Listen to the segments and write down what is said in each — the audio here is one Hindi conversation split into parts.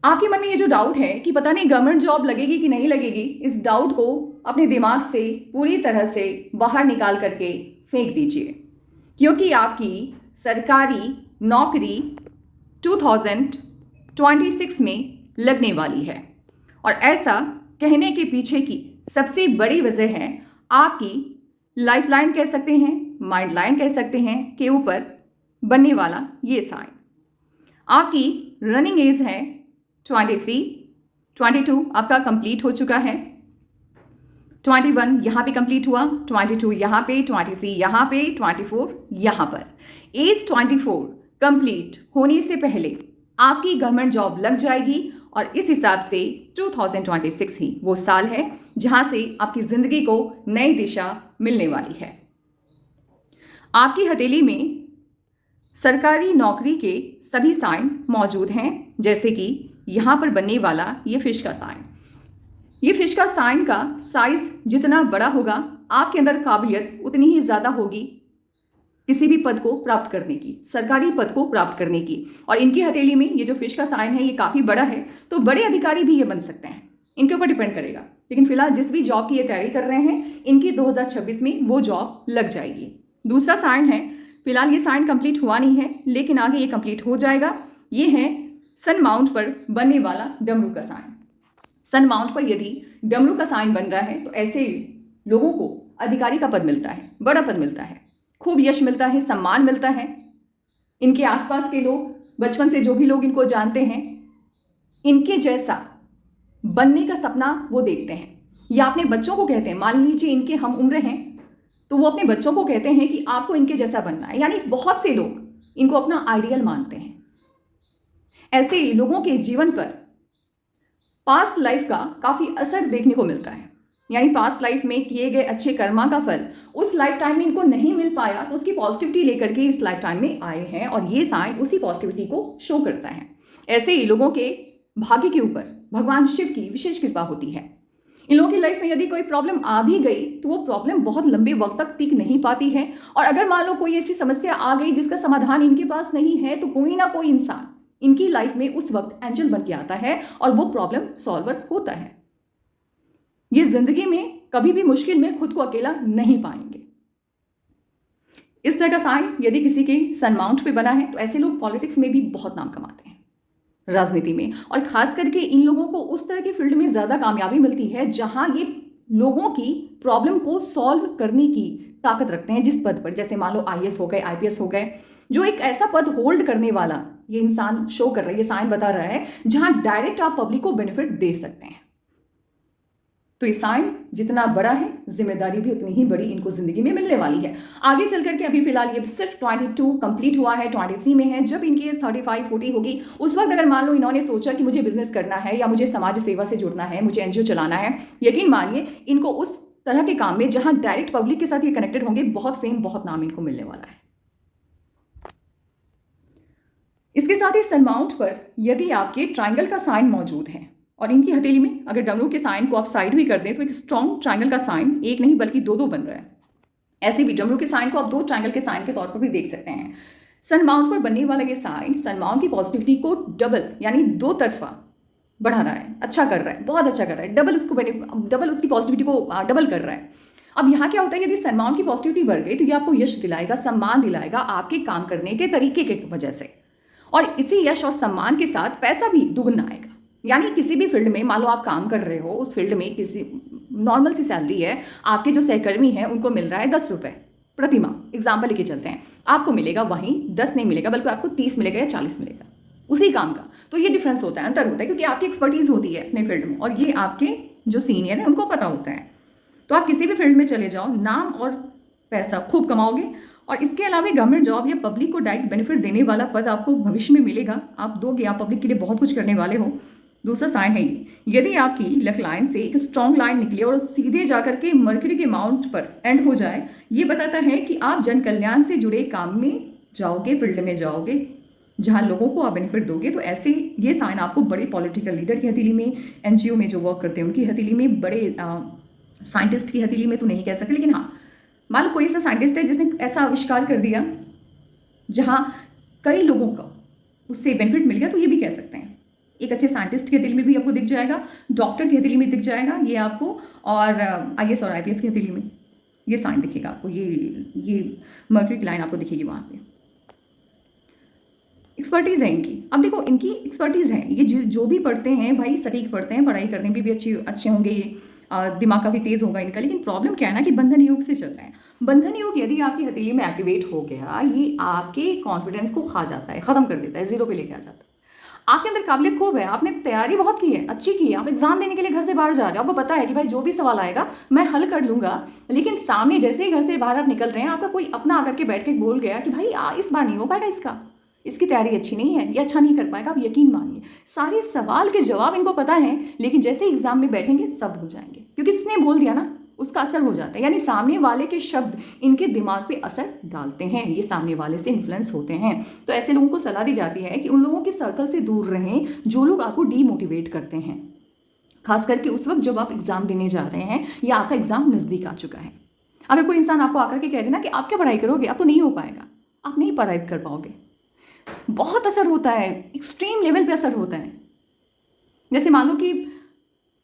आपके मन में ये जो डाउट है कि पता नहीं गवर्नमेंट जॉब लगेगी कि नहीं लगेगी, इस डाउट को अपने दिमाग से पूरी तरह से बाहर निकाल करके फेंक दीजिए, क्योंकि आपकी सरकारी नौकरी 2026 में लगने वाली है। और ऐसा कहने के पीछे की सबसे बड़ी वजह है आपकी लाइफ लाइन कह सकते हैं, माइंड लाइन कह सकते हैं, के ऊपर बनने वाला ये साइन। आपकी रनिंग एज है 23, 22 आपका कंप्लीट हो चुका है, 21 यहाँ पे कंप्लीट हुआ, 22 यहाँ पे, 23 यहाँ पे, 24 यहाँ पर। एज 24 कंप्लीट होने से पहले आपकी गवर्नमेंट जॉब लग जाएगी और इस हिसाब से 2026 ही वो साल है जहाँ से आपकी ज़िंदगी को नई दिशा मिलने वाली है। आपकी हथेली में सरकारी नौकरी के सभी साइन मौजूद हैं, जैसे कि यहाँ पर बनने वाला ये फिश का साइन। ये फिश का साइन का साइज जितना बड़ा होगा, आपके अंदर काबिलियत उतनी ही ज़्यादा होगी किसी भी पद को प्राप्त करने की, सरकारी पद को प्राप्त करने की। और इनकी हथेली में ये जो फिश का साइन है ये काफ़ी बड़ा है, तो बड़े अधिकारी भी ये बन सकते हैं, इनके ऊपर डिपेंड करेगा। लेकिन फिलहाल जिस भी जॉब की ये तैयारी कर रहे हैं, इनकी 2026 में वो जॉब लग जाएगी। दूसरा साइन है, फिलहाल ये साइन कंप्लीट हुआ नहीं है लेकिन आगे ये कंप्लीट हो जाएगा। ये है सन माउंट पर बनने वाला डमरू का साइन। सन माउंट पर यदि डमरू का साइन बन रहा है तो ऐसे लोगों को अधिकारी का पद मिलता है, बड़ा पद मिलता है, खूब यश मिलता है, सम्मान मिलता है। इनके आसपास के लोग, बचपन से जो भी लोग इनको जानते हैं, इनके जैसा बनने का सपना वो देखते हैं या अपने बच्चों को कहते हैं। मान लीजिए इनके हम उम्र हैं तो वो अपने बच्चों को कहते हैं कि आपको इनके जैसा बनना है, यानी बहुत से लोग इनको अपना आइडियल मानते हैं। ऐसे लोगों के जीवन पर पास्ट लाइफ का काफ़ी असर देखने को मिलता है, यानी पास्ट लाइफ में किए गए अच्छे कर्मा का फल उस लाइफ टाइम में इनको नहीं मिल पाया तो उसकी पॉजिटिविटी लेकर के इस लाइफ टाइम में आए हैं और ये साइन उसी पॉजिटिविटी को शो करता है। ऐसे ही लोगों के भाग्य के ऊपर भगवान शिव की विशेष कृपा होती है। इन लोगों की लाइफ में यदि कोई प्रॉब्लम आ भी गई तो वो प्रॉब्लम बहुत लंबे वक्त तक टिक नहीं पाती है, और अगर मान लो कोई ऐसी समस्या आ गई जिसका समाधान इनके पास नहीं है तो कोई ना कोई इंसान इनकी लाइफ में उस वक्त एंजल बन के आता है और वो प्रॉब्लम सॉल्वर होता है। ये जिंदगी में कभी भी मुश्किल में खुद को अकेला नहीं पाएंगे। इस तरह का साइन यदि किसी के सन माउंट पे बना है तो ऐसे लोग पॉलिटिक्स में भी बहुत नाम कमाते हैं, राजनीति में, और खास करके इन लोगों को उस तरह के फील्ड में ज़्यादा कामयाबी मिलती है जहां ये लोगों की प्रॉब्लम को सॉल्व करने की ताकत रखते हैं। जिस पद पर, जैसे मान लो IAS हो गए, IPS हो गए, जो एक ऐसा पद होल्ड करने वाला ये इंसान शो कर रहा है, ये साइन बता रहा है जहां डायरेक्ट आप पब्लिक को बेनिफिट दे सकते हैं। तो ये साइन जितना बड़ा है, जिम्मेदारी भी उतनी ही बड़ी इनको जिंदगी में मिलने वाली है। आगे चल करके अभी फिलहाल ये सिर्फ 22 कंप्लीट हुआ है, 23 में है। जब इनकी एज 35, 40 होगी, उस वक्त अगर मान लो इन्होंने सोचा कि मुझे बिजनेस करना है या मुझे समाज सेवा से जुड़ना है, मुझे NGO चलाना है, यकीन मानिए इनको उस तरह के काम में जहां डायरेक्ट पब्लिक के साथ ये कनेक्टेड होंगे, बहुत फेम, बहुत नाम इनको मिलने वाला है। इसके साथ ही सन माउंट पर यदि आपके ट्राइंगल का साइन मौजूद है और इनकी हथेली में अगर डमरू के साइन को आप साइड भी कर दें तो एक स्ट्रॉन्ग ट्राइंगल का साइन एक नहीं बल्कि दो बन रहा है। ऐसे भी डमरू के साइन को आप 2 ट्राइंगल के साइन के तौर पर भी देख सकते हैं। सन माउंट पर बनने वाला ये साइन सन माउंट की पॉजिटिविटी को डबल यानी 2 तरफा बढ़ा रहा है, अच्छा कर रहा है, बहुत अच्छा कर रहा है, डबल उसकी पॉजिटिविटी को डबल कर रहा है। अब यहाँ क्या होता है, यदि सन माउंट की पॉजिटिविटी बढ़ गई तो ये आपको यश दिलाएगा, सम्मान दिलाएगा आपके काम करने के तरीके के वजह से, और इसी यश और सम्मान के साथ पैसा भी दुगना आएगा। यानी किसी भी फील्ड में मान लो आप काम कर रहे हो, उस फील्ड में किसी नॉर्मल सी सैलरी है, आपके जो सहकर्मी हैं उनको मिल रहा है 10 रुपये प्रति माह, एग्जाम्पल लेके चलते हैं, आपको मिलेगा वहीं 10 नहीं मिलेगा बल्कि आपको 30 मिलेगा या 40 मिलेगा उसी काम का। तो ये डिफरेंस होता है, अंतर होता है, क्योंकि आपकी एक्सपर्टीज़ होती है अपने फील्ड में और ये आपके जो सीनियर हैं उनको पता होता है। तो आप किसी भी फील्ड में चले जाओ, नाम और पैसा खूब कमाओगे, और इसके अलावा गवर्नमेंट जॉब या पब्लिक को डायरेक्ट बेनिफिट देने वाला पद आपको भविष्य में मिलेगा, आप दोगे, आप पब्लिक के लिए बहुत कुछ करने वाले हो। दूसरा साइन है ये, यदि आपकी लक लाइन से एक स्ट्रॉन्ग लाइन निकले और सीधे जाकर के मर्क्यूरी के माउंट पर एंड हो जाए, ये बताता है कि आप जन कल्याण से जुड़े काम में जाओगे, फील्ड में जाओगे जहाँ लोगों को आप बेनिफिट दोगे। तो ऐसे ये साइन आपको बड़े पॉलिटिकल लीडर की हथेली में, NGO में जो वर्क करते हैं उनकी हथेली में, बड़े साइंटिस्ट की हथेली में तो नहीं कह सकते, लेकिन हाँ मान लो कोई ऐसा साइंटिस्ट है जिसने ऐसा आविष्कार कर दिया जहाँ कई लोगों को उससे बेनिफिट मिल गया, तो ये भी कह सकते हैं। एक अच्छे साइंटिस्ट की हथेली में भी आपको दिख जाएगा, डॉक्टर की हथेली में दिख जाएगा ये आपको, और आईएएस और आईपीएस की हथेली में ये साइन दिखेगा आपको, ये मर्क्यूरी की लाइन आपको दिखेगी वहाँ पे। एक्सपर्टीज़ है इनकी। अब देखो इनकी एक्सपर्टीज़ है, ये जो भी पढ़ते हैं भाई सटीक पढ़ते हैं, पढ़ाई करने में भी अच्छे होंगे ये, दिमाग काफ़ी तेज़ होगा इनका। लेकिन प्रॉब्लम क्या है ना कि बंधन योग से चल रहा है। बंधन योग यदि आपकी हथेली में एक्टिवेट हो गया, ये आपके कॉन्फिडेंस को खा जाता है, ख़त्म कर देता है, जीरो पे लेके आ जाता है। आपके अंदर काबिलियत खूब है, आपने तैयारी बहुत की है, अच्छी की है, आप एग्जाम देने के लिए घर से बाहर जा रहे हो, आपको पता है कि भाई जो भी सवाल आएगा मैं हल कर लूंगा। लेकिन सामने जैसे ही घर से बाहर आप निकल रहे हैं, आपका कोई अपना आकर के बैठ के बोल गया कि भाई इस बार नहीं हो पाएगा, इसकी तैयारी अच्छी नहीं है, ये अच्छा नहीं कर पाएगा। आप यकीन मानिए सारे सवाल के जवाब इनको पता है, लेकिन जैसे ही एग्जाम में बैठेंगे सब भूल जाएंगे, क्योंकि उसने बोल दिया ना, उसका असर हो जाता है। यानी सामने वाले के शब्द इनके दिमाग पे असर डालते हैं, ये सामने वाले से इन्फ्लुएंस होते हैं। तो ऐसे लोगों को सलाह दी जाती है कि उन लोगों के सर्कल से दूर रहें जो लोग आपको डीमोटिवेट करते हैं, खास करके उस वक्त जब आप एग्जाम देने जा रहे हैं या आपका एग्जाम नज़दीक आ चुका है। अगर कोई इंसान आपको आकर के कह देना कि आप क्या पढ़ाई करोगे, आप तो नहीं हो पाएगा, आप नहीं पढ़ाई कर पाओगे, बहुत असर होता है, एक्सट्रीम लेवल पे असर होता है। जैसे मान लो कि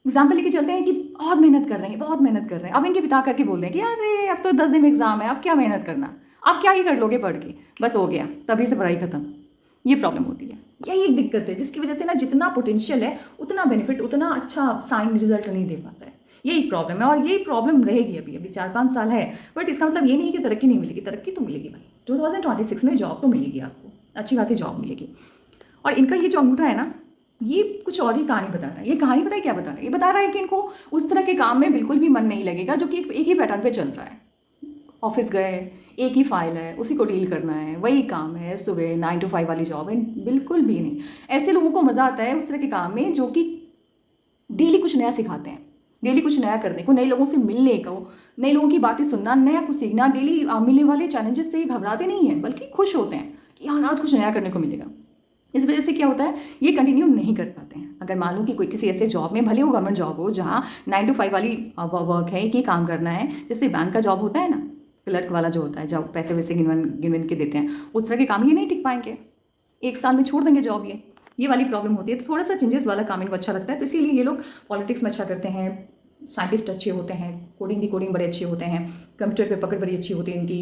एग्जाम्पल लेके चलते हैं कि बहुत मेहनत कर रहे हैं, बहुत मेहनत कर रहे हैं, अब इनके पिता करके बोल रहे हैं कि अरे अब तो 10 दिन में एग्जाम है, अब क्या मेहनत करना, आप क्या ही कर लोगे पढ़ के, बस हो गया, तभी से पढ़ाई खत्म। ये प्रॉब्लम होती है, यही एक दिक्कत है जिसकी वजह से ना जितना पोटेंशियल है उतना बेनिफिट, उतना अच्छा साइन रिजल्ट नहीं दे पाता है। यही प्रॉब्लम है, और यही प्रॉब्लम रहेगी अभी 4-5 साल है। बट इसका मतलब ये नहीं कि तरक्की नहीं मिलेगी, तरक्की तो मिलेगी भाई। 2026 में जॉब तो मिलेगी आपको, अच्छी खासी जॉब मिलेगी। और इनका ये जो अंगूठा है ना, ये कुछ और ही कहानी बताता है। ये कहानी पता है क्या बता रहा है? ये बता रहा है कि इनको उस तरह के काम में बिल्कुल भी मन नहीं लगेगा जो कि एक ही पैटर्न पे चल रहा है। ऑफिस गए, एक ही फाइल है, उसी को डील करना है, वही काम है, सुबह 9 to 5 वाली जॉब है, बिल्कुल भी नहीं। ऐसे लोगों को मज़ा आता है उस तरह के काम में जो कि डेली कुछ नया सिखाते हैं, डेली कुछ नया करने को, नए लोगों से मिलने को, नए लोगों की बातें सुनना, नया कुछ सीखना। डेली मिलने वाले चैलेंजेस से घबराते नहीं हैं, बल्कि खुश होते हैं कि हाँ आज कुछ नया करने को मिलेगा। इस वजह से क्या होता है, ये कंटिन्यू नहीं कर पाते हैं। अगर मान लो कि कोई किसी ऐसे जॉब में, भले वो गवर्नमेंट जॉब हो जहाँ 9 to 5 वाली वर्क है, एक ही काम करना है, जैसे बैंक का जॉब होता है ना, क्लर्क वाला जो होता है, जब पैसे वैसे गिन के देते हैं, उस तरह के काम ये नहीं टिक पाएंगे, 1 साल में छोड़ देंगे जॉब। ये वाली प्रॉब्लम होती है। तो थोड़ा सा चेंजेस वाला काम इनको अच्छा लगता है, तो इसीलिए ये लोग पॉलिटिक्स में अच्छा करते हैं, साइंटिस्ट अच्छे होते हैं, कोडिंग बड़े अच्छे होते हैं, कंप्यूटर पे पकड़ बड़ी अच्छी होती है इनकी,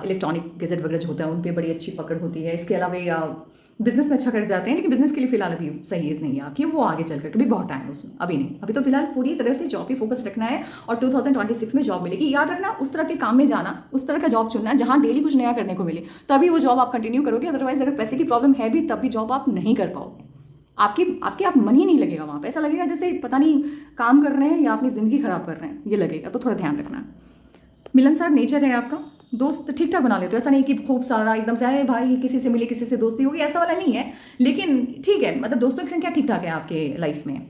इलेक्ट्रॉनिक गैजेट वगैरह जो होता है उन पे बड़ी अच्छी पकड़ होती है। इसके अलावा बिजनेस में अच्छा कर जाते हैं, लेकिन बिजनेस के लिए फिलहाल अभी सही एज नहीं है आपकी, वो आगे चल करके भी बहुत टाइम है उसमें, अभी नहीं। अभी तो फिलहाल पूरी तरह से जॉब पे फोकस रखना है और 2026 में जॉब मिलेगी। याद रखना, उस तरह के काम में जाना, उस तरह का जॉब चुनना है जहाँ डेली कुछ नया करने को मिले, तभी वो जॉब आप कंटिन्यू करोगे। अदरवाइज अगर पैसे की प्रॉब्लम है भी तब भी जॉब आप नहीं कर पाओगे, आपके आप मन ही नहीं लगेगा वहाँ पे, ऐसा लगेगा जैसे पता नहीं काम कर रहे हैं या अपनी ज़िंदगी ख़राब कर रहे हैं, ये लगेगा। तो थोड़ा ध्यान रखना। मिलनसार नेचर है आपका, दोस्त ठीक ठाक बना लेते हो, ऐसा नहीं कि खूब सारा एकदम से आए भाई किसी से मिले किसी से दोस्ती होगी, ऐसा वाला नहीं है। लेकिन ठीक है, मतलब दोस्तों की संख्या ठीक ठाक है आपके लाइफ में,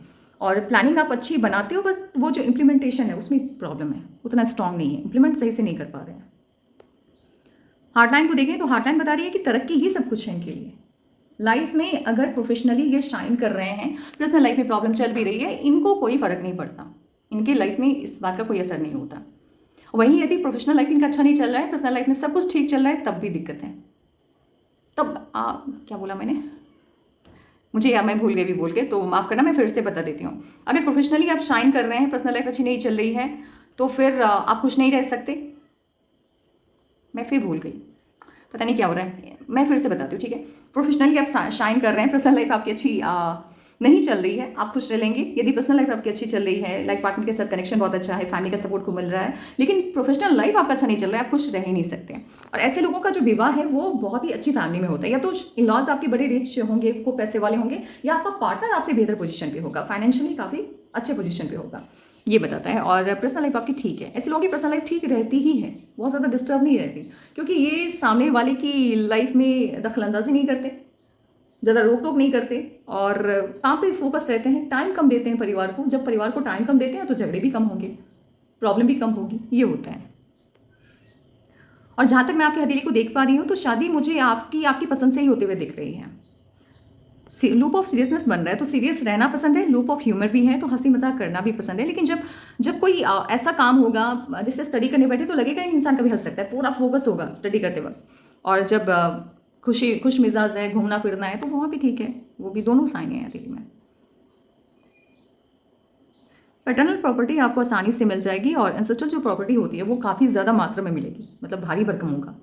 और प्लानिंग आप अच्छी बनाते हो, बस वो जो इम्प्लीमेंटेशन है उसमें प्रॉब्लम है, उतना स्ट्रांग नहीं है, इम्प्लीमेंट सही से नहीं कर पा रहे हैं। हार्डलाइन को देखें तो हार्डलाइन बता रही है कि तरक्की ही सब कुछ है इनके लिए लाइफ में। अगर प्रोफेशनली ये शाइन कर रहे हैं, पर्सनल लाइफ में प्रॉब्लम चल भी रही है, इनको कोई फ़र्क नहीं पड़ता, इनके लाइफ में इस बात का कोई असर नहीं होता। वहीं यदि प्रोफेशनल लाइफ इनका अच्छा नहीं चल रहा है, पर्सनल लाइफ में सब कुछ ठीक चल रहा है, तब भी दिक्कत है। तब क्या बोला मैंने, मैं भूल गई भी बोल के, तो माफ़ करना, मैं फिर से बता देती हूँ। अगर प्रोफेशनली आप शाइन कर रहे हैं, पर्सनल लाइफ अच्छी नहीं चल रही है, तो फिर आप खुश नहीं रह सकते। मैं फिर भूल गई, पता नहीं क्या हो रहा है, मैं फिर से बताती हूँ, ठीक है। प्रोफेशनली आप शाइन कर रहे हैं, पर्सनल लाइफ आपकी अच्छी नहीं चल रही है, आप खुश रह लेंगे। यदि पर्सनल लाइफ आपकी अच्छी चल रही है, लाइफ पार्टनर के साथ कनेक्शन बहुत अच्छा है, फैमिली का सपोर्ट को मिल रहा है, लेकिन प्रोफेशनल लाइफ आपका अच्छा नहीं चल रहा है, आप खुश रह ही नहीं सकते। और ऐसे लोगों का जो विवाह है वो बहुत ही अच्छी फैमिली में होता है, या तो इन लॉज आपके बड़े रिच होंगे, को पैसे वाले होंगे, या आपका पार्टनर आपसे बेहतर पोजीशन पे होगा, फाइनेंशियली काफ़ी अच्छे पोजीशन पे होगा, ये बताता है। और पर्सनल लाइफ आपकी ठीक है, ऐसे लोगों की पर्सनल लाइफ ठीक रहती ही है, बहुत ज़्यादा डिस्टर्ब नहीं रहती, क्योंकि ये सामने वाले की लाइफ में दखलंदाजी नहीं करते, ज़्यादा रोक टोक नहीं करते, और काम पे फोकस रहते हैं, टाइम कम देते हैं परिवार को। जब परिवार को टाइम कम देते हैं तो झगड़े भी कम होंगे, प्रॉब्लम भी कम होगी, ये होता है। और जहाँ तक मैं आपकी हथेली को देख पा रही हूँ, तो शादी मुझे आपकी पसंद से ही होते हुए दिख रही है। लूप ऑफ सीरियसनेस बन रहा है, तो सीरियस रहना पसंद है, लूप ऑफ ह्यूमर भी है, तो हंसी मजाक करना भी पसंद है। लेकिन जब कोई ऐसा काम होगा जिससे स्टडी करने बैठे, तो लगेगा इंसान कभी हंस सकता है, पूरा फोकस होगा स्टडी करते वक्त। और जब खुश मिजाज है, घूमना फिरना है, तो वहाँ भी ठीक है, वो भी दोनों साइन है हथेली में। पैटर्नल प्रॉपर्टी आपको आसानी से मिल जाएगी और एंसेस्ट्रल जो प्रॉपर्टी होती है वो काफ़ी ज़्यादा मात्रा में मिलेगी, मतलब भारी भरकम होगा,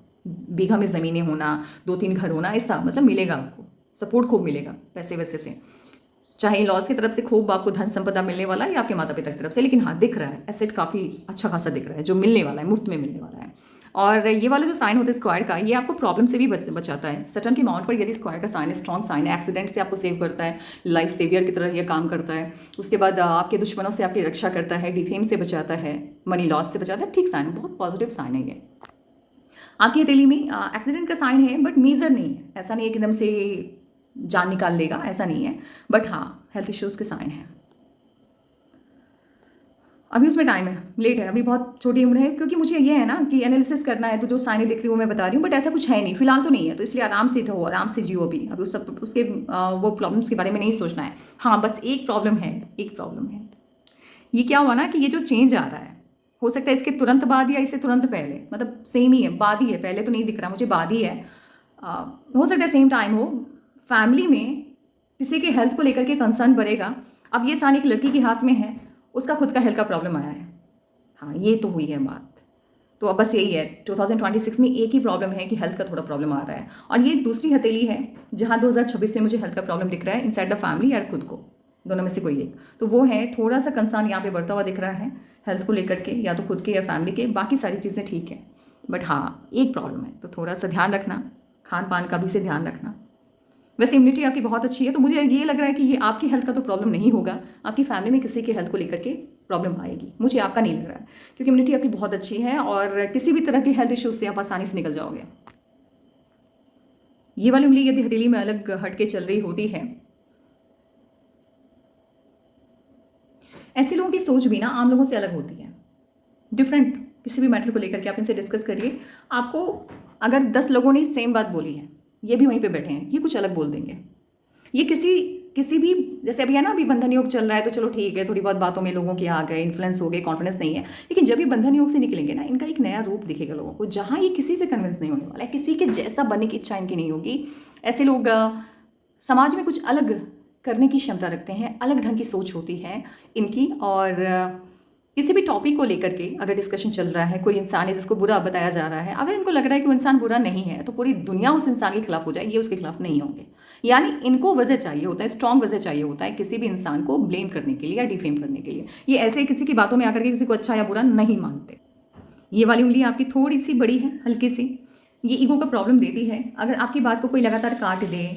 बीघा में ज़मीनें होना, 2-3 घर होना, ऐसा मतलब मिलेगा आपको, सपोर्ट खूब मिलेगा पैसे वैसे से, चाहे लॉज की तरफ से खूब आपको धन संपदा मिलने वाला है या आपके माता पिता की तरफ से, लेकिन हाँ दिख रहा है एसेट काफ़ी अच्छा खासा दिख रहा है जो मिलने वाला है, मुफ्त में मिलने वाला है। और ये वाला जो साइन होता है स्क्वायर का, ये आपको प्रॉब्लम से भी बचाता है। सटर्न के माउंट पर यदि स्क्वायर का साइन है, स्ट्रॉन्ग साइन है, एक्सीडेंट से आपको सेव करता है, लाइफ सेवियर की तरह ये काम करता है। उसके बाद आपके दुश्मनों से आपकी रक्षा करता है, डिफेम से बचाता है, मनी लॉस से बचाता है। ठीक साइन है, बहुत पॉजिटिव साइन है ये। आपकी हथेली में एक्सीडेंट का साइन है बट मेजर नहीं है, ऐसा नहीं है कि एकदम से जान निकाल लेगा, ऐसा नहीं है, बट हाँ हेल्थ इश्यूज़ के साइन है। अभी उसमें टाइम है, लेट है, अभी बहुत छोटी उम्र है, क्योंकि मुझे ये है ना कि एनालिसिस करना है, तो जो साइनें दिख रही वो मैं बता रही हूँ, बट ऐसा कुछ है नहीं, फिलहाल तो नहीं है, तो इसलिए आराम से रहो, आराम से जियो अभी उसके वो प्रॉब्लम्स के बारे में नहीं सोचना है। हाँ बस एक प्रॉब्लम है, ये क्या हुआ ना कि ये जो चेंज आ रहा है, हो सकता है इसके तुरंत बाद या इससे तुरंत पहले, मतलब सेम ही है, बाद ही है, पहले तो नहीं दिख रहा मुझे, बाद ही है, हो सकता है सेम टाइम हो। फैमिली में किसी के हेल्थ को लेकर के कंसर्न बढ़ेगा। अब ये साइन एक लड़की के हाथ में है, उसका खुद का हेल्थ का प्रॉब्लम आया है, हाँ ये तो हुई है बात। तो अब बस यही है, 2026 में एक ही प्रॉब्लम है कि हेल्थ का थोड़ा प्रॉब्लम आ रहा है, और ये दूसरी हथेली है जहाँ 2026 से मुझे हेल्थ का प्रॉब्लम दिख रहा है इनसाइड द फैमिली या खुद को, दोनों में से कोई एक। तो वो है थोड़ा सा कंसर्न यहाँ पे बढ़ता हुआ दिख रहा है हेल्थ को लेकर के, या तो खुद के या फैमिली के, बाकी सारी चीज़ें ठीक है, बट हाँ एक प्रॉब्लम है, तो थोड़ा सा ध्यान रखना, खान पान का भी से ध्यान रखना। वैसे इम्यूनिटी आपकी बहुत अच्छी है, तो मुझे ये लग रहा है कि ये आपकी हेल्थ का तो प्रॉब्लम नहीं होगा, आपकी फैमिली में किसी के हेल्थ को लेकर के प्रॉब्लम आएगी, मुझे आपका नहीं लग रहा है, क्योंकि इम्यूनिटी आपकी बहुत अच्छी है और किसी भी तरह के हेल्थ इश्यूज से आप आसानी से निकल जाओगे। ये वाली उंगली यदि हथेली में अलग हट के चल रही होती है, ऐसे लोगों की सोच भी ना आम लोगों से अलग होती है, डिफरेंट, किसी भी मैटर को लेकर के आप इनसे डिस्कस करिए, आपको अगर 10 लोगों ने सेम बात बोली है, ये भी वहीं पे बैठे हैं, ये कुछ अलग बोल देंगे। ये किसी भी, जैसे अभी है ना, अभी बंधन योग चल रहा है, तो चलो ठीक है, थोड़ी बहुत बातों में लोगों के आ गए, इन्फ्लुएंस हो गए, कॉन्फिडेंस नहीं है, लेकिन जब ये बंधन योग से निकलेंगे ना, इनका एक नया रूप दिखेगा लोगों को, जहाँ ये किसी से कन्विंस नहीं होने वाला है, किसी के जैसा बनने की इच्छा इनकी नहीं होगी। ऐसे लोग समाज में कुछ अलग करने की क्षमता रखते हैं, अलग ढंग की सोच होती है इनकी, और किसी भी टॉपिक को लेकर के अगर डिस्कशन चल रहा है, कोई इंसान है जिसको बुरा बताया जा रहा है, अगर इनको लग रहा है कि वो इंसान बुरा नहीं है, तो पूरी दुनिया उस इंसान के खिलाफ हो जाए, ये उसके खिलाफ नहीं होंगे। यानी इनको वजह चाहिए होता है, स्ट्रॉन्ग वजह चाहिए होता है किसी भी इंसान को ब्लेम करने के लिए या डिफेम करने के लिए। ये ऐसे किसी की बातों में आकर के किसी को अच्छा या बुरा नहीं मानते। ये वाली उंगली आपकी थोड़ी सी बड़ी है, हल्की सी, ये ईगो का प्रॉब्लम देती है। अगर आपकी बात को कोई लगातार काट दे,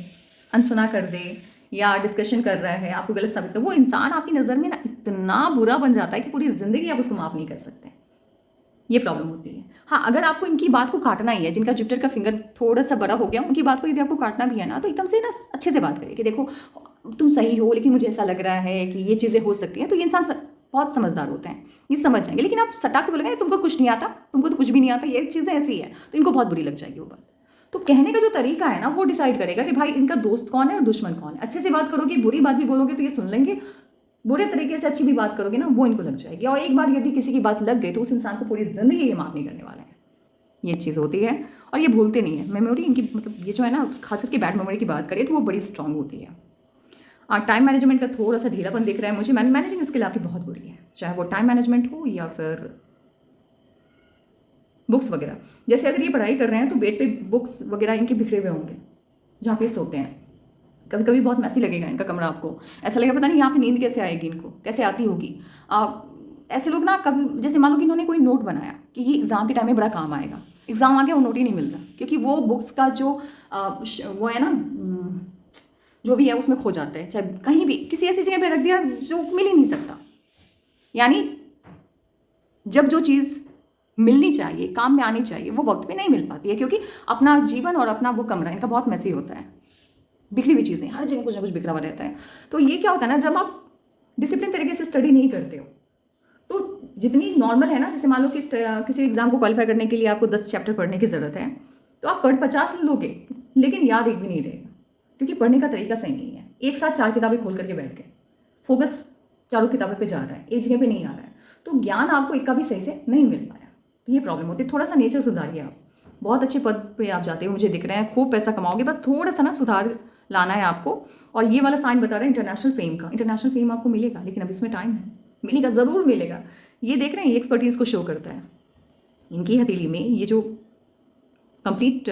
अनसुना कर दे, या डिस्कशन कर रहा है, आपको गलत साबित कर, वो इंसान आपकी नज़र में ना इतना बुरा बन जाता है कि पूरी ज़िंदगी आप उसको माफ़ नहीं कर सकते। ये प्रॉब्लम होती है। हाँ अगर आपको इनकी बात को काटना ही है, जिनका जुपिटर का फिंगर थोड़ा सा बड़ा हो गया, उनकी बात को यदि आपको काटना भी है ना, तो एकदम से ना अच्छे से बात करिए कि देखो तुम सही हो, लेकिन मुझे ऐसा लग रहा है कि ये चीज़ें हो सकती हैं। तो ये इंसान बहुत समझदार होते हैं, ये समझ जाएंगे। लेकिन आप सटाक से बोलेंगे तुमको कुछ नहीं आता, तुमको तो कुछ भी नहीं आता, ये चीज़ें ऐसी है, तो इनको बहुत बुरी लग जाएगी वो बात। तो कहने का जो तरीका है ना, वो डिसाइड करेगा कि भाई इनका दोस्त कौन है और दुश्मन कौन है। अच्छे से बात करोगे, बुरी बात भी बोलोगे तो ये सुन लेंगे, बुरे तरीके से अच्छी भी बात करोगे ना, वो इनको लग जाएगी। और एक बार यदि किसी की बात लग गई तो उस इंसान को पूरी जिंदगी ये माफ नहीं करने वाला है। ये चीज़ होती है, और ये भूलते नहीं है। मेमोरी इनकी, मतलब ये जो है ना, खास करके बैड मेमोरी की बात करें तो वो बड़ी स्ट्रांग होती है। टाइम मैनेजमेंट का थोड़ा सा ढीलापन दिख रहा है मुझे, मैनेजिंग स्किल आपकी बहुत बुरी है, चाहे वो टाइम मैनेजमेंट हो या फिर बुक्स वगैरह। जैसे अगर ये पढ़ाई कर रहे हैं तो बेड पे बुक्स वगैरह इनके बिखरे हुए होंगे जहाँ पे सोते हैं। कभी कभी बहुत मैसी लगेगा इनका कमरा, आपको ऐसा लगेगा पता नहीं यहाँ पे नींद कैसे आएगी, इनको कैसे आती होगी। ऐसे लोग ना, कभी जैसे मान लो कि इन्होंने कोई नोट बनाया कि ये एग्ज़ाम के टाइम में बड़ा काम आएगा, एग्ज़ाम आ गया वो नोट ही नहीं मिल रहा, क्योंकि वो बुक्स का जो वो है ना, जो भी है उसमें खो जाता है, चाहे कहीं भी किसी ऐसी जगह पे रख दिया जो मिल ही नहीं सकता। यानी जब जो चीज़ मिलनी चाहिए, काम में आनी चाहिए, वो वक्त पे नहीं मिल पाती है, क्योंकि अपना जीवन और अपना वो कमरा इनका बहुत मैसी होता है, बिखरी हुई चीज़ें, हर जगह कुछ ना कुछ बिखरा हुआ रहता है। तो ये क्या होता है ना, जब आप डिसिप्लिन तरीके से स्टडी नहीं करते हो, तो जितनी नॉर्मल है ना, जैसे मान लो कि किसी एग्जाम को क्वालिफाई करने के लिए आपको 10 चैप्टर पढ़ने की ज़रूरत है, तो आप पढ़ 50 लोगे, लेकिन याद एक भी नहीं रहेगा, क्योंकि पढ़ने का तरीका सही नहीं है। एक साथ 4 किताबें खोल करके बैठ गए, फोकस चारों किताबों पे जा रहा है, एक जगह पे नहीं आ रहा है, तो ज्ञान आपको एक का भी सही से नहीं मिल पाया। तो ये प्रॉब्लम होती है, थोड़ा सा नेचर सुधारिए आप। बहुत अच्छे पद पे आप जाते हो, मुझे दिख रहे हैं, खूब पैसा कमाओगे, बस थोड़ा सा ना सुधार लाना है आपको। और ये वाला साइन बता रहा है इंटरनेशनल फेम का। इंटरनेशनल फेम आपको मिलेगा, लेकिन अभी इसमें टाइम है, मिलेगा, ज़रूर मिलेगा। ये देख रहे हैं, ये एक्सपर्टीज़ को शो करता है। इनकी हथेली में ये जो कंप्लीट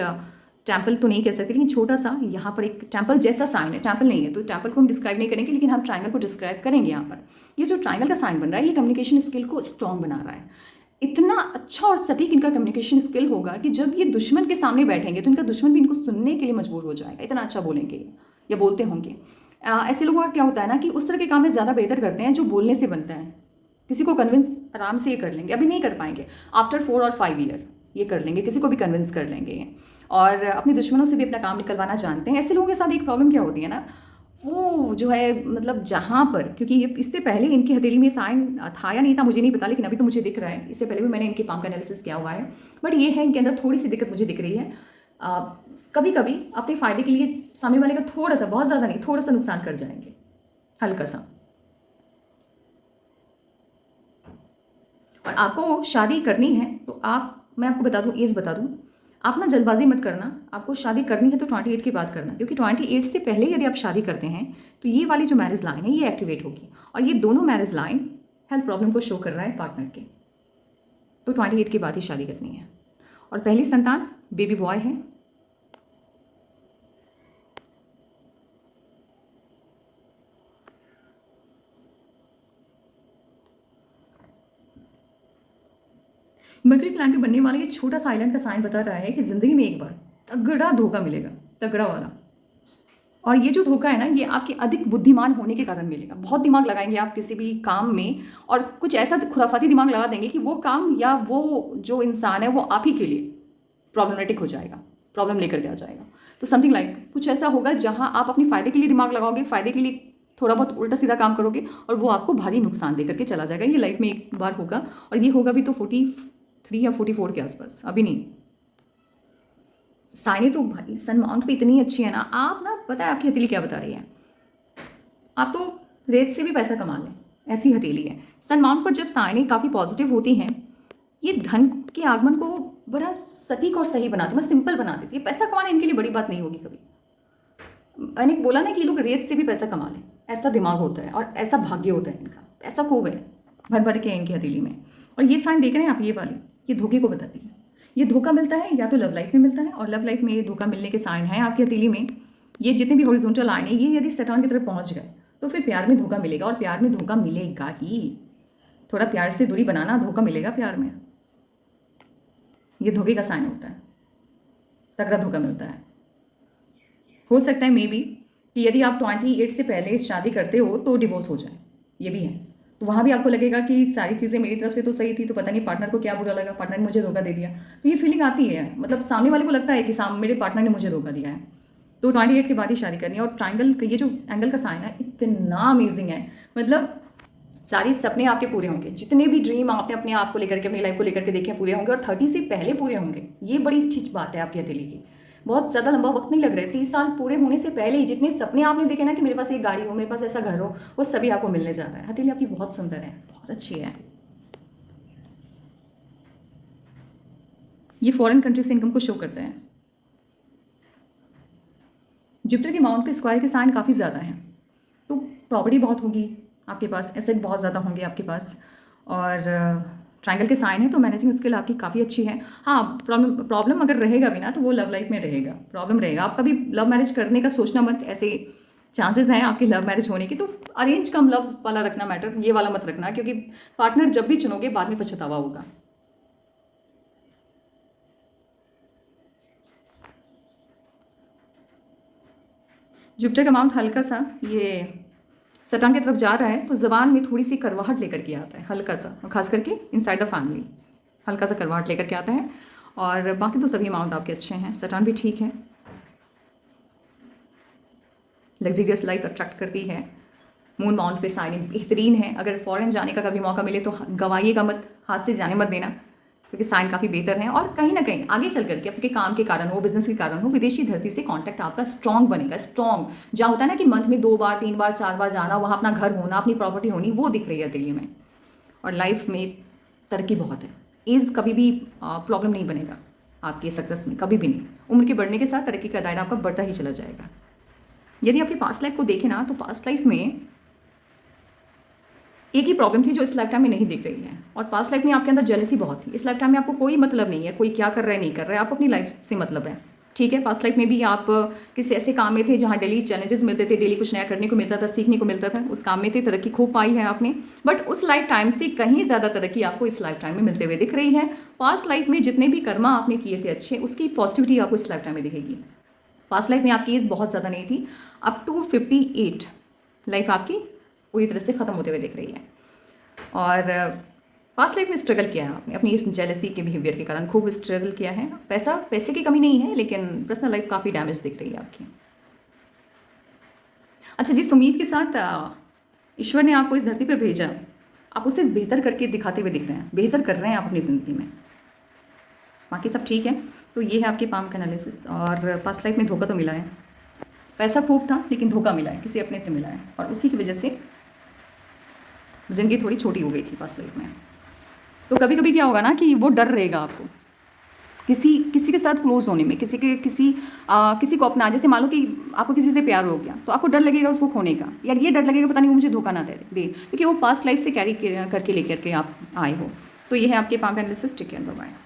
टेम्पल तो नहीं कह सकते, लेकिन छोटा सा यहाँ पर एक टेम्पल जैसा साइन है। टेम्पल नहीं है तो टेम्पल को हम डिस्क्राइब नहीं करेंगे, लेकिन हम ट्राइंगल को डिस्क्राइब करेंगे यहाँ पर। ये जो ट्राइंगल का साइन बन रहा है, ये कम्युनिकेशन स्किल को स्ट्रॉन्ग बना रहा है। इतना अच्छा और सटीक इनका कम्युनिकेशन स्किल होगा कि जब ये दुश्मन के सामने बैठेंगे तो इनका दुश्मन भी इनको सुनने के लिए मजबूर हो जाएगा, इतना अच्छा बोलेंगे या बोलते होंगे। ऐसे लोगों का क्या होता है ना कि उस तरह के काम में ज़्यादा बेहतर करते हैं जो बोलने से बनता है। किसी को कन्विंस आराम से ये कर लेंगे, अभी नहीं कर पाएंगे, आफ्टर 4 और 5 ईयर ये कर लेंगे, किसी को भी कन्विंस कर लेंगे। और अपने दुश्मनों से भी अपना काम निकलवाना जानते हैं। ऐसे लोगों के साथ एक प्रॉब्लम क्या होती है ना, वो जो है मतलब जहाँ पर, क्योंकि ये इससे पहले इनकी हथेली में साइन था या नहीं था मुझे नहीं पता, लेकिन अभी तो मुझे दिख रहा है, इससे पहले भी मैंने इनके पाम का एनालिसिस किया हुआ है। बट ये है इनके अंदर थोड़ी सी दिक्कत मुझे दिख रही है। कभी कभी अपने फ़ायदे के लिए सामने वाले का थोड़ा सा, बहुत ज़्यादा नहीं, थोड़ा सा नुकसान कर जाएंगे, हल्का सा। और आपको शादी करनी है तो मैं आपको बता दूं, एज बता दूं, आप ना जल्दबाजी मत करना। आपको शादी करनी है तो 28 के बाद करना, क्योंकि 28 से पहले यदि आप शादी करते हैं तो ये वाली जो मैरिज लाइन है ये एक्टिवेट होगी। और ये दोनों मैरिज लाइन हेल्थ प्रॉब्लम को शो कर रहा है पार्टनर के, तो 28 के बाद ही शादी करनी है। और पहली संतान बेबी बॉय है। मरकरी प्लान पे बनने वाले ये छोटा सा आइलैंड का साइन बता रहा है कि ज़िंदगी में एक बार तगड़ा धोखा मिलेगा, तगड़ा वाला। और ये जो धोखा है ना, ये आपके अधिक बुद्धिमान होने के कारण मिलेगा। बहुत दिमाग लगाएंगे आप किसी भी काम में, और कुछ ऐसा खुराफाती दिमाग लगा देंगे कि वो काम या वो जो इंसान है वो आप ही के लिए प्रॉब्लमेटिक हो जाएगा, प्रॉब्लम लेकर के आ जाएगा। तो समथिंग लाइक कुछ ऐसा होगा जहाँ आप अपने फ़ायदे के लिए दिमाग लगाओगे, फ़ायदे के लिए थोड़ा बहुत उल्टा सीधा काम करोगे, और वो आपको भारी नुकसान दे करके चला जाएगा। ये लाइफ में एक बार होगा, और ये होगा भी तो 43 या 44 के आसपास, अभी नहीं। साइने तो भाई सन माउंट पे इतनी अच्छी है ना, आप ना पता है आपकी हथेली क्या बता रही है, आप तो रेत से भी पैसा कमा लें, ऐसी हथेली है। सन माउंट पर जब साइने काफ़ी पॉजिटिव होती हैं, ये धन के आगमन को बड़ा सटीक और सही बनाती है, मतलब सिंपल बना देती है। पैसा कमाना इनके लिए बड़ी बात नहीं होगी कभी। मैंने बोला ना कि ये लोग रेत से भी पैसा कमा लें, ऐसा दिमाग होता है और ऐसा भाग्य होता है इनका, ऐसा खूब है, भर भर के इनकी हथेली में। और ये साइन देख रहे हैं आप, ये वाली, ये धोखे को बताती है। ये धोखा मिलता है या तो लव लाइफ में मिलता है, और लव लाइफ में ये धोखा मिलने के साइन है आपकी हथेली में। ये जितने भी हॉरिजॉन्टल लाइन है, ये यदि सैटर्न की तरफ पहुंच गए तो फिर प्यार में धोखा मिलेगा, और प्यार में धोखा मिलेगा ही। थोड़ा प्यार से दूरी बनाना, धोखा मिलेगा प्यार में। ये धोखे का साइन होता है, तगड़ा धोखा मिलता है। हो सकता है मे बी कि यदि आप 28 से पहले शादी करते हो तो डिवोर्स हो जाए, ये भी है। तो वहाँ भी आपको लगेगा कि सारी चीज़ें मेरी तरफ से तो सही थी, तो पता नहीं पार्टनर को क्या बुरा लगा, पार्टनर ने मुझे धोखा दे दिया। तो ये फीलिंग आती है, मतलब सामने वाले को लगता है कि मेरे पार्टनर ने मुझे धोखा दिया है। तो 28 के बाद ही शादी करनी है। और ट्राइंगल का ये जो एंगल का साइन है इतना अमेजिंग है, मतलब सारे सपने आपके पूरे होंगे, जितने भी ड्रीम आपने अपने आप को लेकर के, अपनी लाइफ को लेकर के देखे पूरे होंगे, और 30 से पहले पूरे होंगे। ये बड़ी अच्छी बात है आपकी हथेली की, बहुत ज़्यादा लंबा वक्त नहीं लग रहा है। 30 साल पूरे होने से पहले ही जितने सपने आपने देखे ना कि मेरे पास एक गाड़ी हो, मेरे पास ऐसा घर हो, वो सभी आपको मिलने जा रहा है। हथेली आपकी बहुत सुंदर है, बहुत अच्छी है। ये फॉरेन कंट्री से इनकम को शो करता है। जुपिटर के माउंट पे स्क्वायर के साइन काफ़ी ज़्यादा हैं, तो प्रॉपर्टी बहुत होगी आपके पास, एसेट बहुत ज़्यादा होंगे आपके पास। और ट्रायंगल के साइन है तो मैनेजिंग स्किल आपकी काफ़ी अच्छी है। हाँ, प्रॉब्लम अगर रहेगा भी ना तो वो लव लाइफ में रहेगा, प्रॉब्लम रहेगा। आप कभी लव मैरिज करने का सोचना मत, ऐसे चांसेस हैं आपकी लव मैरिज होने की, तो अरेंज कम लव वाला रखना मैटर, ये वाला मत रखना, क्योंकि पार्टनर जब भी चुनोगे बाद में पछतावा होगा। जुपिटर का अमाउंट हल्का सा ये सटन की तरफ जा रहा है, तो ज़बान में थोड़ी सी करवाहट लेकर के आता है, हल्का सा, खास करके इनसाइड द फैमिली हल्का सा करवाहट लेकर के आता है। और बाकी तो सभी अमाउंट आपके अच्छे हैं, सटन भी ठीक है, लग्जरियस लाइफ अट्रैक्ट करती है। मून माउंट पे साइन बेहतरीन है, अगर फॉरेन जाने का कभी मौका मिले तो गंवाइएगा मत, हाथ से जाने मत देना, क्योंकि साइन काफ़ी बेहतर हैं। और कहीं ना कहीं आगे चल करके आपके काम के कारण हो, बिजनेस के कारण हो, विदेशी धरती से कांटेक्ट आपका स्ट्रॉन्ग बनेगा। स्ट्रॉन्ग जहाँ होता है ना कि मंथ में 2 बार 3 बार 4 बार जाना, वहाँ अपना घर होना, अपनी प्रॉपर्टी होनी, वो दिख रही है दिल्ली में। और लाइफ में तरक्की बहुत है, एज कभी भी प्रॉब्लम नहीं बनेगा आपके सक्सेस में, कभी भी नहीं। उम्र के बढ़ने के साथ तरक्की का दायरा आपका बढ़ता ही चला जाएगा। यदि आपकी पास्ट लाइफ को देखें ना, तो पास्ट लाइफ में एक ही प्रॉब्लम थी जो इस लाइफ टाइम में नहीं दिख रही है, और पास्ट लाइफ में आपके अंदर जेलसी बहुत थी। इस लाइफ टाइम में आपको कोई मतलब नहीं है, कोई क्या कर रहा है नहीं कर रहा है, आपको अपनी लाइफ से मतलब है, ठीक है। पास्ट लाइफ में भी आप किसी ऐसे काम में थे जहाँ डेली चैलेंजेस मिलते थे, डेली कुछ नया करने को मिलता था, सीखने को मिलता था, उस काम में थे, तरक्की खूब पाई है आपने। बट उस लाइफ टाइम से कहीं ज़्यादा तरक्की आपको इस लाइफ टाइम में मिलते हुए दिख रही है। पास्ट लाइफ में जितने भी कर्मा आपने किए थे अच्छे, उसकी पॉजिटिविटी आपको इस लाइफ टाइम में दिखेगी। पास्ट लाइफ में आपकी एज बहुत ज़्यादा नहीं थी, अप टू 58 लाइफ आपकी पूरी तरह से ख़त्म होते हुए दिख रही है। और पास्ट लाइफ में स्ट्रगल किया है आपने, अपनी इस जेलसी के बिहेवियर के कारण खूब स्ट्रगल किया है। पैसे की कमी नहीं है, लेकिन पर्सनल लाइफ काफ़ी डैमेज दिख रही है आपकी। अच्छा, जिस उम्मीद के साथ ईश्वर ने आपको इस धरती पर भेजा, आप उसे बेहतर करके दिखाते हुए दिख रहे हैं, बेहतर कर रहे हैं आप अपनी ज़िंदगी में, बाकी सब ठीक है। तो ये है आपके पाम का एनालिसिस। और पास्ट लाइफ में धोखा तो मिला है, पैसा खूब था लेकिन धोखा मिला है, किसी अपने से मिला है, और उसी की वजह से ज़िंदगी थोड़ी छोटी हो गई थी पास्ट लाइफ में। तो कभी कभी क्या होगा ना कि वो डर रहेगा आपको किसी के साथ क्लोज होने में, किसी को अपना, जैसे मान लो कि आपको किसी से प्यार हो गया, तो आपको डर लगेगा उसको खोने का, यार ये डर लगेगा पता नहीं वो मुझे धोखा ना दे, क्योंकि वो पास्ट लाइफ से कैरी करके लेकर के आप आए हो। तो ये है आपके palm analysis. Take care, bye bye.